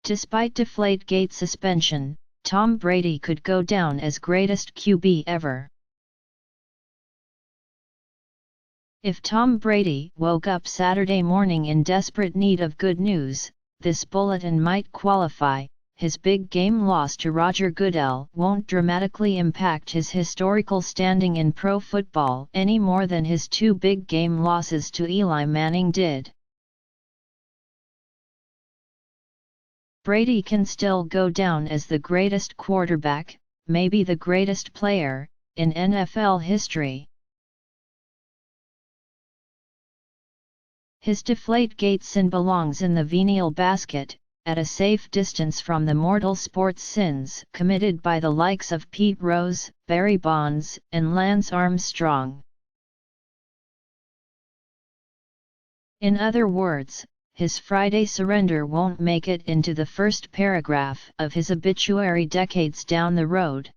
Despite Deflategate suspension, Tom Brady could go down as greatest QB ever. If Tom Brady woke up Saturday morning in desperate need of good news, this bulletin might qualify. His big game loss to Roger Goodell won't dramatically impact his historical standing in pro football any more than his two big game losses to Eli Manning did. Brady can still go down as the greatest quarterback, maybe the greatest player, in NFL history. His Deflategate sin belongs in the venial basket, at a safe distance from the mortal sports sins committed by the likes of Pete Rose, Barry Bonds, and Lance Armstrong. In other words, his Friday surrender won't make it into the first paragraph of his obituary decades down the road.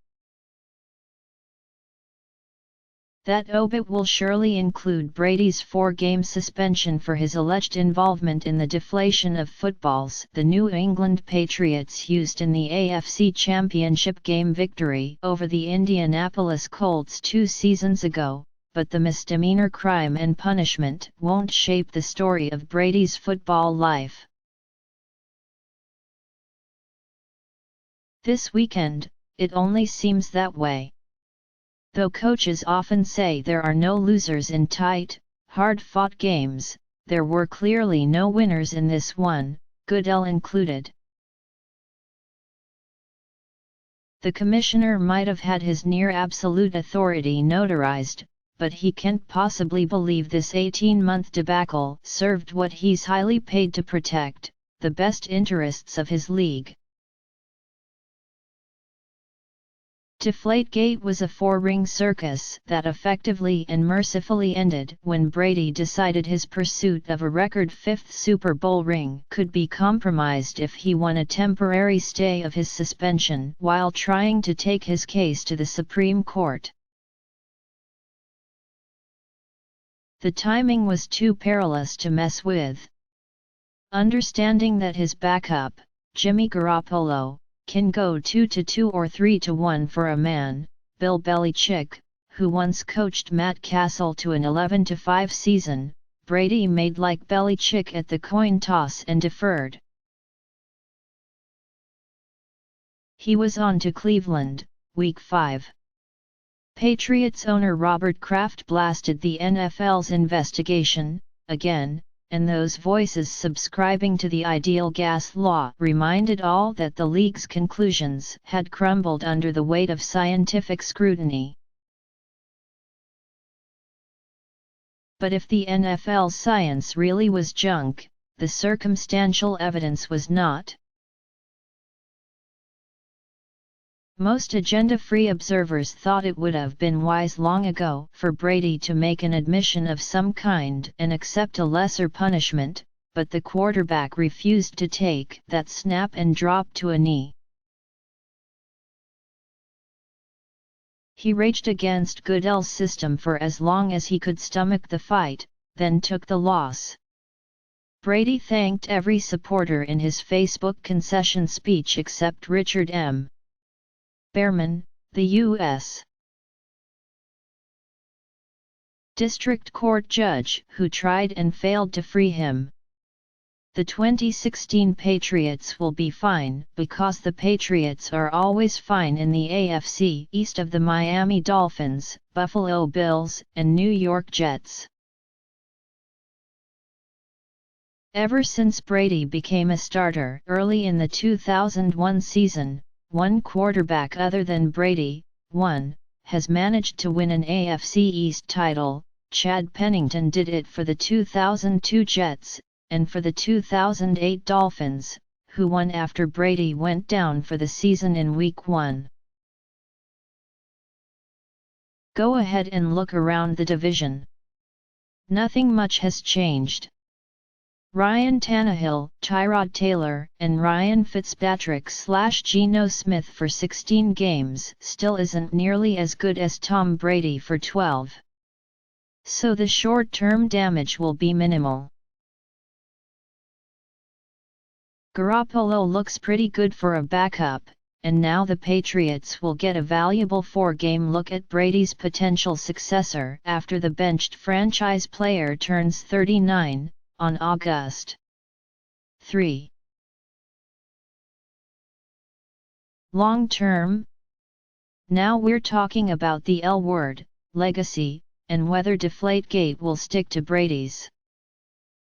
That obit will surely include Brady's 4-game suspension for his alleged involvement in the deflation of footballs the New England Patriots used in the AFC Championship game victory over the Indianapolis Colts 2 seasons ago, but the misdemeanor crime and punishment won't shape the story of Brady's football life. This weekend, it only seems that way. Though coaches often say there are no losers in tight, hard-fought games, there were clearly no winners in this one, Goodell included. The commissioner might have had his near-absolute authority notarized, but he can't possibly believe this 18-month debacle served what he's highly paid to protect, the best interests of his league. Deflategate was a 4-ring circus that effectively and mercifully ended when Brady decided his pursuit of a record 5th Super Bowl ring could be compromised if he won a temporary stay of his suspension while trying to take his case to the Supreme Court. The timing was too perilous to mess with. Understanding that his backup, Jimmy Garoppolo, can go 2-2 or 3-1 for a man, Bill Belichick, who once coached Matt Castle to an 11-5 season, Brady made like Belichick at the coin toss and deferred. He was on to Cleveland, Week 5. Patriots owner Robert Kraft blasted the NFL's investigation, again, and those voices subscribing to the ideal gas law reminded all that the league's conclusions had crumbled under the weight of scientific scrutiny. But if the NFL's science really was junk, the circumstantial evidence was not. Most agenda-free observers thought it would have been wise long ago for Brady to make an admission of some kind and accept a lesser punishment, but the quarterback refused to take that snap and dropped to a knee. He raged against Goodell's system for as long as he could stomach the fight, then took the loss. Brady thanked every supporter in his Facebook concession speech except Richard M. Behrman, the U.S. District Court judge who tried and failed to free him. The 2016 Patriots will be fine because the Patriots are always fine in the AFC east of the Miami Dolphins, Buffalo Bills, and New York Jets. Ever since Brady became a starter early in the 2001 season, one quarterback other than Brady, has managed to win an AFC East title. Chad Pennington did it for the 2002 Jets, and for the 2008 Dolphins, who won after Brady went down for the season in Week 1. Go ahead and look around the division. Nothing much has changed. Ryan Tannehill, Tyrod Taylor, and Ryan Fitzpatrick/Geno Smith for 16 games still isn't nearly as good as Tom Brady for 12. So the short-term damage will be minimal. Garoppolo looks pretty good for a backup, and now the Patriots will get a valuable 4-game look at Brady's potential successor after the benched franchise player turns 39, on August 3. Long term? Now we're talking about the L word, legacy, and whether Deflategate will stick to Brady's.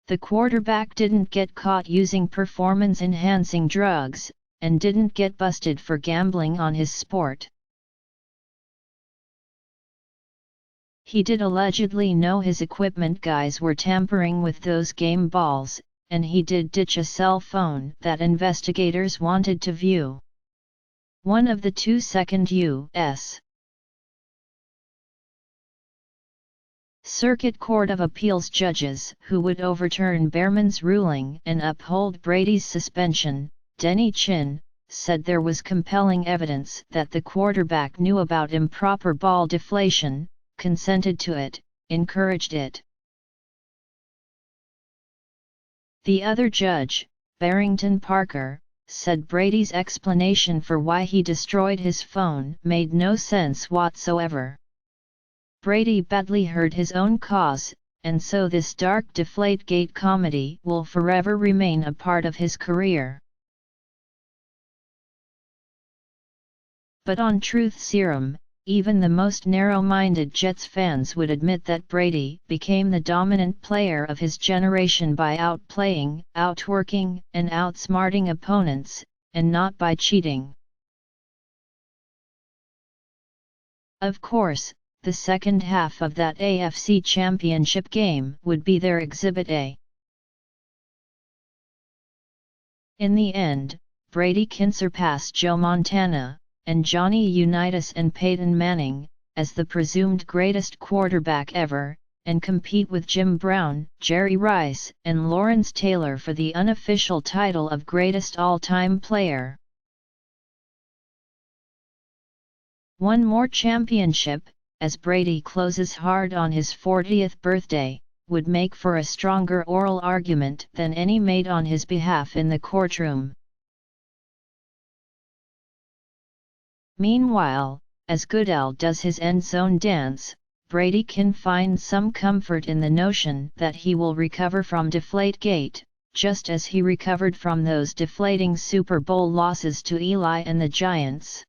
The quarterback didn't get caught using performance-enhancing drugs, and didn't get busted for gambling on his sport. He did allegedly know his equipment guys were tampering with those game balls, and he did ditch a cell phone that investigators wanted to view. One of the 2nd U.S. Circuit Court of Appeals judges who would overturn Behrman's ruling and uphold Brady's suspension, Denny Chin, said there was compelling evidence that the quarterback knew about improper ball deflation, consented to it, encouraged it. The other judge, Barrington Parker, said Brady's explanation for why he destroyed his phone made no sense whatsoever. Brady badly hurt his own cause, and so this dark Deflategate comedy will forever remain a part of his career. But on Truth Serum, even the most narrow-minded Jets fans would admit that Brady became the dominant player of his generation by outplaying, outworking, and outsmarting opponents, and not by cheating. Of course, the second half of that AFC Championship game would be their Exhibit A. In the end, Brady can surpass Joe Montana, and Johnny Unitas and Peyton Manning, as the presumed greatest quarterback ever, and compete with Jim Brown, Jerry Rice, and Lawrence Taylor for the unofficial title of greatest all-time player. One more championship, as Brady closes hard on his 40th birthday, would make for a stronger oral argument than any made on his behalf in the courtroom. Meanwhile, as Goodell does his end zone dance, Brady can find some comfort in the notion that he will recover from Deflategate, just as he recovered from those deflating Super Bowl losses to Eli and the Giants.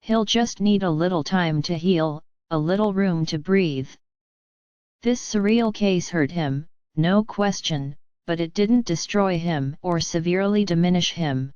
He'll just need a little time to heal, a little room to breathe. This surreal case hurt him, no question, but it didn't destroy him or severely diminish him.